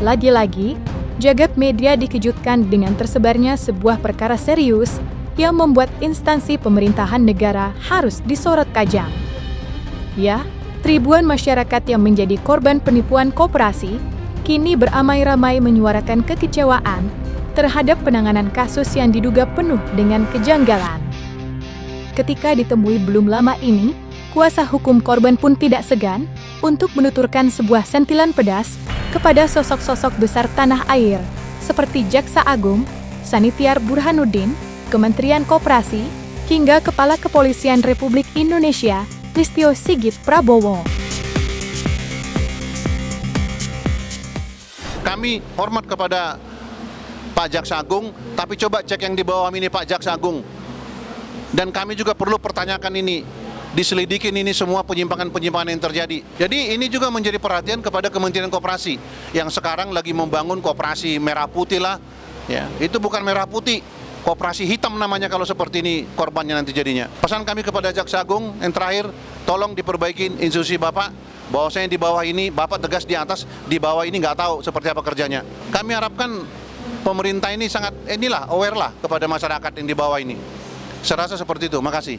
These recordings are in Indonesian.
Lagi-lagi, jagat media dikejutkan dengan tersebarnya sebuah perkara serius yang membuat instansi pemerintahan negara harus disorot tajam. Ya, ribuan masyarakat yang menjadi korban penipuan koperasi kini beramai-ramai menyuarakan kekecewaan terhadap penanganan kasus yang diduga penuh dengan kejanggalan. Ketika ditemui belum lama ini, kuasa hukum korban pun tidak segan untuk menuturkan sebuah sentilan pedas kepada sosok-sosok besar tanah air seperti Jaksa Agung, Sanitiar Burhanuddin, Kementerian Koperasi, hingga Kepala Kepolisian Republik Indonesia, Listio Sigit Prabowo. Kami hormat kepada Pak Jaksa Agung, tapi coba cek yang di bawah ini Pak Jaksa Agung. Dan kami juga perlu pertanyakan ini, diselidikin ini semua penyimpangan-penyimpangan yang terjadi. Jadi ini juga menjadi perhatian kepada Kementerian Koperasi yang sekarang lagi membangun koperasi merah putih lah. Ya, itu bukan merah putih, koperasi hitam namanya kalau seperti ini korbannya nanti jadinya. Pesan kami kepada Jaksa Agung yang terakhir, tolong diperbaikin institusi Bapak, bahwasanya di bawah ini Bapak tegas, di atas, di bawah ini nggak tahu seperti apa kerjanya. Kami harapkan pemerintah ini sangat aware lah kepada masyarakat yang di bawah ini. Saya rasa seperti itu. Makasih.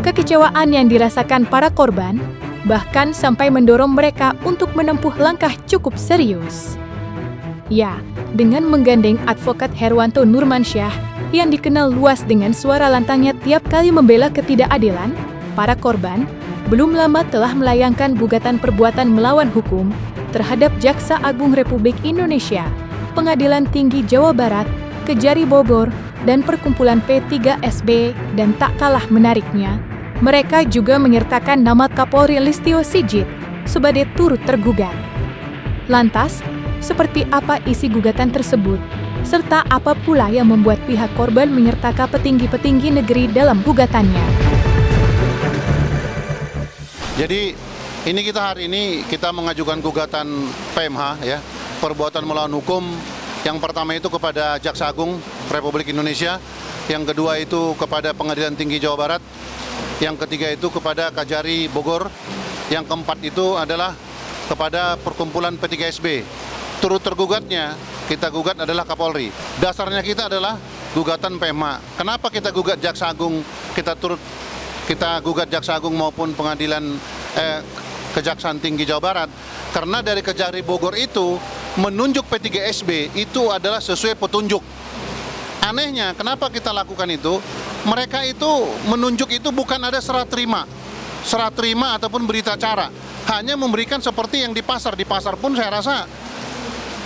Kekecewaan yang dirasakan para korban bahkan sampai mendorong mereka untuk menempuh langkah cukup serius. Ya, dengan menggandeng advokat Herwanto Nurmansyah yang dikenal luas dengan suara lantangnya tiap kali membela ketidakadilan, para korban belum lama telah melayangkan gugatan perbuatan melawan hukum terhadap Jaksa Agung Republik Indonesia, Pengadilan Tinggi Jawa Barat, Kejari Bogor, dan Perkumpulan P3SB, dan tak kalah menariknya, mereka juga menyertakan nama Kapolri Listio Sigit sebagai turut tergugat. Lantas, seperti apa isi gugatan tersebut, serta apa pula yang membuat pihak korban menyertakan petinggi-petinggi negeri dalam gugatannya? Jadi ini hari ini kita mengajukan gugatan PMH ya, perbuatan melawan hukum. Yang pertama itu kepada Jaksa Agung Republik Indonesia, yang kedua itu kepada Pengadilan Tinggi Jawa Barat, yang ketiga itu kepada Kejari Bogor, yang keempat itu adalah kepada Perkumpulan P3SB. Turut tergugatnya kita gugat adalah Kapolri. Dasarnya kita adalah gugatan PMH. Kenapa kita gugat Jaksa Agung? Kita gugat Jaksa Agung maupun Pengadilan Kejaksaan Tinggi Jawa Barat, karena dari Kejari Bogor itu menunjuk P3SB itu adalah sesuai petunjuk. Anehnya, kenapa kita lakukan itu? Mereka itu menunjuk itu bukan ada serah terima ataupun berita acara, hanya memberikan seperti yang di pasar. Di pasar pun saya rasa,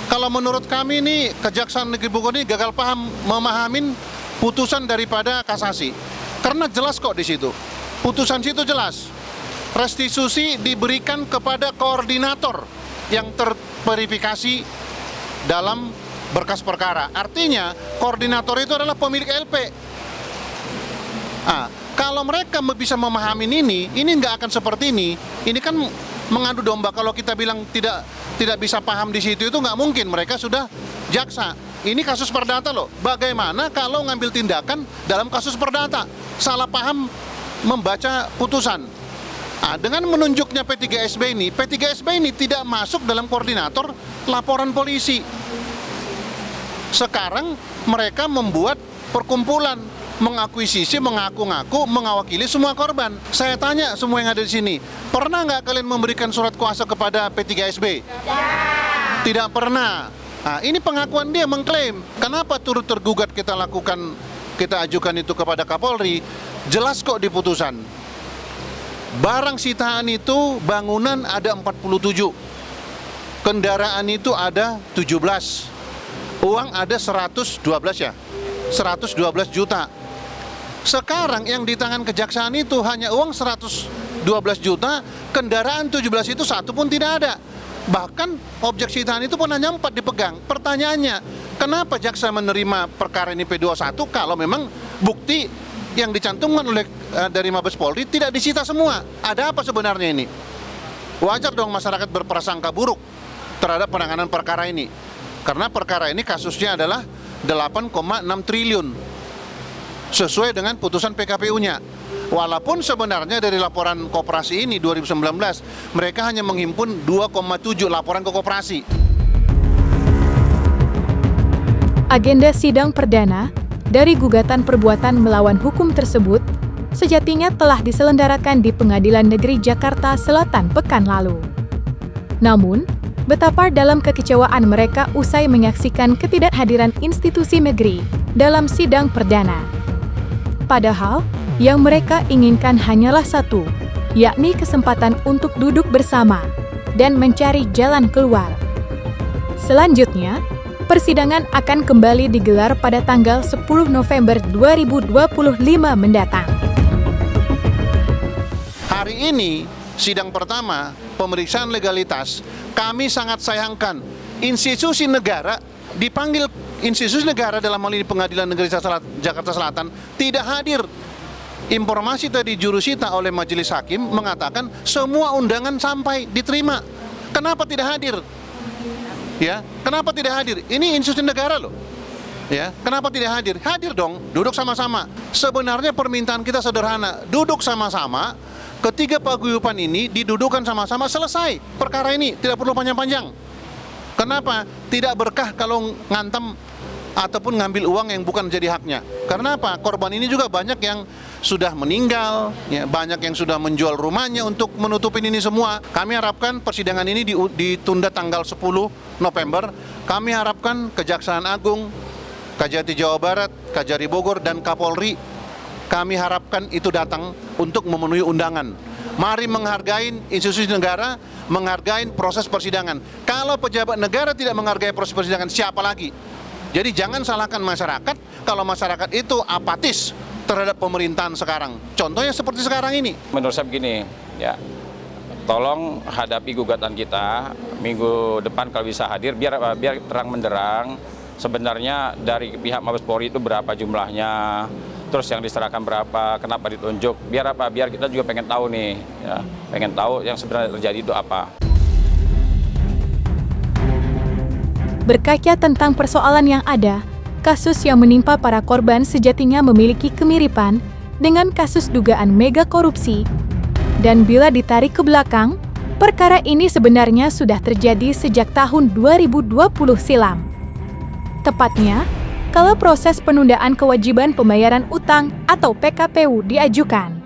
kalau menurut kami ini Kejaksaan Negeri Bogor ini gagal paham memahamin putusan daripada kasasi, karena jelas kok di situ. Putusan situ jelas. Restitusi diberikan kepada koordinator yang terverifikasi dalam berkas perkara. Artinya, koordinator itu adalah pemilik LP. Kalau mereka bisa memahami ini nggak akan seperti ini. Ini kan mengadu domba. Kalau kita bilang tidak bisa paham di situ, itu nggak mungkin. Mereka sudah jaksa. Ini kasus perdata loh. Bagaimana kalau ngambil tindakan dalam kasus perdata? Salah paham membaca putusan. Dengan menunjuknya P3SB ini tidak masuk dalam koordinator laporan polisi. Sekarang mereka membuat perkumpulan, mengakuisisi, mengaku-ngaku, mengawakili semua korban. Saya tanya semua yang ada di sini, pernah nggak kalian memberikan surat kuasa kepada P3SB? Tidak pernah. Ini pengakuan dia mengklaim. Kenapa turut tergugat kita ajukan itu kepada Kapolri? Jelas kok di putusan. Barang sitaan itu bangunan ada 47, kendaraan itu ada 17, uang ada 112 ya, 112 juta. Sekarang yang di tangan kejaksaan itu hanya uang 112 juta, kendaraan 17 itu satu pun tidak ada. Bahkan objek sitaan itu pun hanya 4 dipegang. Pertanyaannya, kenapa jaksa menerima perkara ini P21 kalau memang bukti yang dicantumkan oleh dari Mabes Polri tidak disita semua? Ada apa sebenarnya ini? Wajar dong masyarakat berprasangka buruk terhadap penanganan perkara ini, karena perkara ini kasusnya adalah 8,6 triliun sesuai dengan putusan PKPU-nya. Walaupun sebenarnya dari laporan koperasi ini 2019, mereka hanya menghimpun 2,7 laporan ke koperasi. Agenda sidang perdana dari gugatan perbuatan melawan hukum tersebut sejatinya telah diselenggarakan di Pengadilan Negeri Jakarta Selatan pekan lalu. Namun, betapa dalam kekecewaan mereka usai menyaksikan ketidakhadiran institusi negeri dalam sidang perdana. Padahal, yang mereka inginkan hanyalah satu, yakni kesempatan untuk duduk bersama dan mencari jalan keluar. Selanjutnya, persidangan akan kembali digelar pada tanggal 10 November 2025 mendatang. Hari ini, sidang pertama, pemeriksaan legalitas, kami sangat sayangkan institusi negara, dipanggil institusi negara dalam hal ini Pengadilan Negeri Jakarta Selatan, tidak hadir. Informasi tadi jurusita oleh majelis hakim mengatakan semua undangan sampai diterima. Kenapa tidak hadir? Ya, kenapa tidak hadir? Ini institusi negara loh. Ya, kenapa tidak hadir? Hadir dong, duduk sama-sama. Sebenarnya permintaan kita sederhana, duduk sama-sama. Ketiga paguyuban ini didudukan sama-sama, selesai perkara ini, tidak perlu panjang-panjang. Kenapa? Tidak berkah kalau ngantem ataupun ngambil uang yang bukan jadi haknya. Karena apa? Korban ini juga banyak yang sudah meninggal, ya, banyak yang sudah menjual rumahnya untuk menutupin ini semua. Kami harapkan persidangan ini ditunda tanggal 10 November. Kami harapkan Kejaksaan Agung, Kejati Jawa Barat, Kejari Bogor, dan Kapolri, kami harapkan itu datang untuk memenuhi undangan. Mari menghargai institusi negara, menghargai proses persidangan. Kalau pejabat negara tidak menghargai proses persidangan, siapa lagi? Jadi jangan salahkan masyarakat kalau masyarakat itu apatis terhadap pemerintahan sekarang. Contohnya seperti sekarang ini. Menurut saya begini, ya, tolong hadapi gugatan kita minggu depan kalau bisa hadir, biar terang menderang. Sebenarnya dari pihak Mabes Polri itu berapa jumlahnya, terus yang diserahkan berapa, kenapa ditunjuk, biar apa? Biar kita juga pengen tahu nih, ya, pengen tahu yang sebenarnya terjadi itu apa. Berkaca tentang persoalan yang ada, kasus yang menimpa para korban sejatinya memiliki kemiripan dengan kasus dugaan mega korupsi. Dan bila ditarik ke belakang, perkara ini sebenarnya sudah terjadi sejak tahun 2020 silam. Tepatnya, kalau proses penundaan kewajiban pembayaran utang atau PKPU diajukan.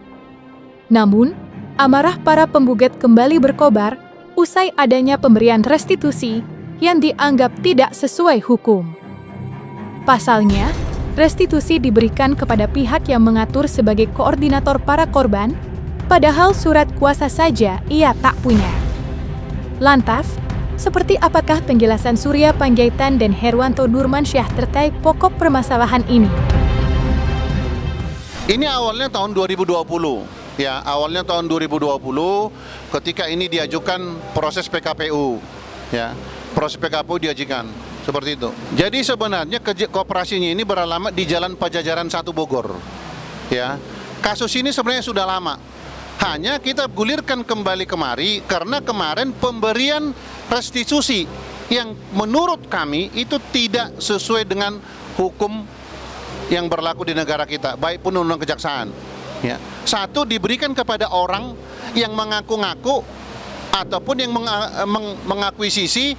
Namun, amarah para penggugat kembali berkobar usai adanya pemberian restitusi yang dianggap tidak sesuai hukum. Pasalnya, restitusi diberikan kepada pihak yang mengatur sebagai koordinator para korban, padahal surat kuasa saja ia tak punya. Lantas, seperti apakah penjelasan Surya Panjaitan dan Herwanto Nurmansyah terkait pokok permasalahan ini? Ini awalnya tahun 2020. Ya, awalnya tahun 2020 ketika ini diajukan proses PKPU. Ya, proses PKPU diajukan seperti itu. Jadi sebenarnya koperasinya ini beralamat di Jalan Pajajaran 1 Bogor. Ya. Kasus ini sebenarnya sudah lama. Hanya kita gulirkan kembali kemari karena kemarin pemberian restitusi yang menurut kami itu tidak sesuai dengan hukum yang berlaku di negara kita, baik pun undang-undang kejaksaan. Ya. Satu, diberikan kepada orang yang mengaku-ngaku ataupun yang mengakuisisi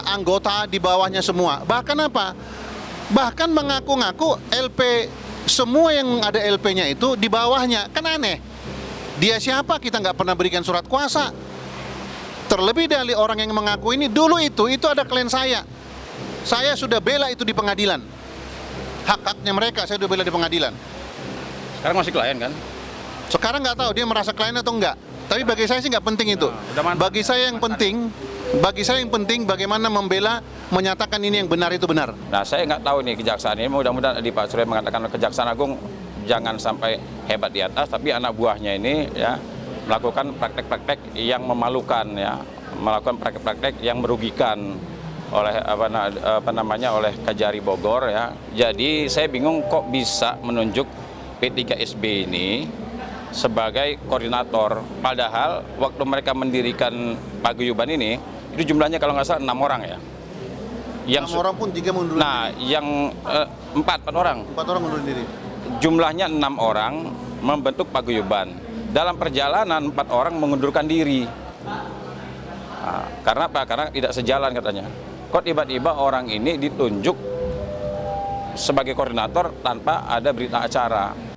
anggota di bawahnya semua. Bahkan apa? Bahkan mengaku-ngaku LP, semua yang ada LP-nya itu di bawahnya. Kan aneh. Dia siapa? Kita nggak pernah berikan surat kuasa. Terlebih dari orang yang mengaku ini, dulu itu ada klien saya. Saya sudah bela itu di pengadilan. Hak-haknya mereka saya sudah bela di pengadilan. Sekarang masih klien kan? Sekarang nggak tahu dia merasa klien atau enggak. Tapi bagi saya sih nggak penting itu. Bagi saya yang penting bagaimana membela, menyatakan ini yang benar itu benar. Nah, saya nggak tahu nih kejaksaan ini, mudah-mudahan di Pak Surya mengatakan Kejaksaan Agung jangan sampai hebat di atas, tapi anak buahnya ini ya melakukan praktek-praktek yang memalukan, ya, melakukan praktek-praktek yang merugikan oleh oleh Kejari Bogor, ya. Jadi saya bingung kok bisa menunjuk P3SB ini sebagai koordinator, padahal waktu mereka mendirikan paguyuban ini itu jumlahnya kalau nggak salah 6 orang, ya. Yang 6 orang pun 3 mundur. Nah, yang 4 orang. 4 orang mundur diri. jumlahnya 6 orang membentuk paguyuban. Dalam perjalanan 4 orang mengundurkan diri. Nah, karena apa? Karena tidak sejalan katanya. Kok tiba-tiba orang ini ditunjuk sebagai koordinator tanpa ada berita acara.